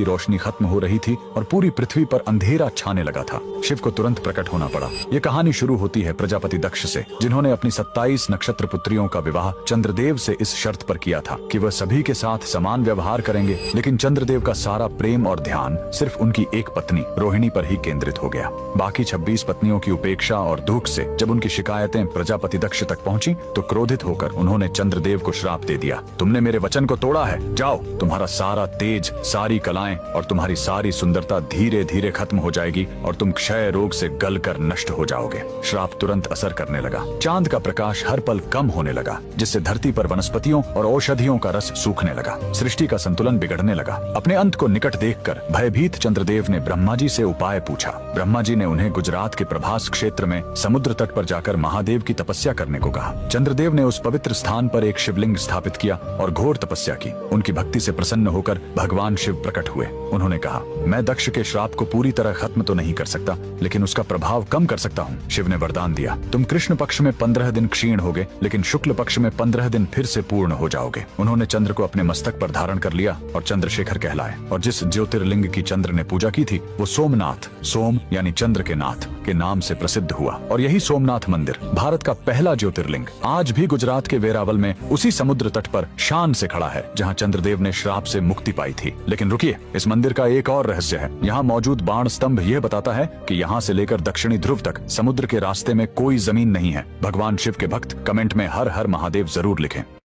की रोशनी खत्म हो रही थी और पूरी पृथ्वी पर अंधेरा छाने लगा था। शिव को तुरंत प्रकट होना पड़ा। ये कहानी शुरू होती है प्रजापति दक्ष से, जिन्होंने अपनी 27 नक्षत्र पुत्रियों का विवाह चंद्रदेव से इस शर्त पर किया था कि वह सभी के साथ समान व्यवहार करेंगे, लेकिन चंद्रदेव का सारा प्रेम और ध्यान सिर्फ उनकी एक पत्नी रोहिणी पर ही केंद्रित हो गया। बाकी 26 पत्नियों की उपेक्षा और दुख से जब उनकी शिकायतें प्रजापति दक्ष तक पहुंची तो क्रोधित होकर उन्होंने चंद्रदेव को श्राप दे दिया, तुमने मेरे वचन को तोड़ा है, जाओ, तुम्हारा सारा तेज, सारी कलाएं और तुम्हारी सारी सुंदरता धीरे धीरे खत्म हो जाएगी और तुम क्षय रोग से गलकर नष्ट हो जाओगे। श्राप तुरंत असर करने लगा। चांद का प्रकाश हर पल कम होने लगा, जिससे धरती पर वनस्पतियों और औषधियों का रस सूखने लगा। सृष्टि का संतुलन बिगड़ने लगा। अपने अंत को निकट देखकर भयभीत चंद्रदेव ने ब्रह्मा जी से उपाय पूछा। ब्रह्मा जी ने उन्हें गुजरात के प्रभास क्षेत्र में समुद्र तट पर जाकर महादेव की तपस्या करने को कहा। चंद्रदेव ने उस पवित्र स्थान पर एक शिवलिंग स्थापित किया और घोर तपस्या की। उनकी भक्ति से प्रसन्न होकर भगवान शिव प्रकट हुए। उन्होंने कहा, मैं दक्ष के श्राप को पूरी तरह खत्म तो नहीं कर सकता, लेकिन उसका प्रभाव कम कर सकता हूँ। शिव ने वरदान दिया, तुम कृष्ण पक्ष में 15 दिन क्षीण होगे, लेकिन शुक्ल पक्ष में 15 दिन फिर से पूर्ण हो जाओगे। उन्होंने चंद्र को अपने मस्तक पर धारण कर लिया और चंद्रशेखर कहलाए। और जिस ज्योतिर्लिंग की चंद्र ने पूजा की थी वो सोमनाथ, सोम यानी चंद्र के नाथ के नाम से प्रसिद्ध हुआ। और यही सोमनाथ मंदिर भारत का पहला ज्योतिर्लिंग आज भी गुजरात के वेरावल में उसी समुद्र तट पर शान से खड़ा है, जहाँ चंद्रदेव ने श्राप से मुक्ति पाई थी। लेकिन रुकिए, इस मंदिर का एक और रहस्य है। यहाँ मौजूद बाण स्तंभ यह बताता है कि यहाँ से लेकर दक्षिणी ध्रुव तक समुद्र के रास्ते में कोई जमीन नहीं है। भगवान शिव के भक्त कमेंट में हर हर महादेव जरूर लिखें।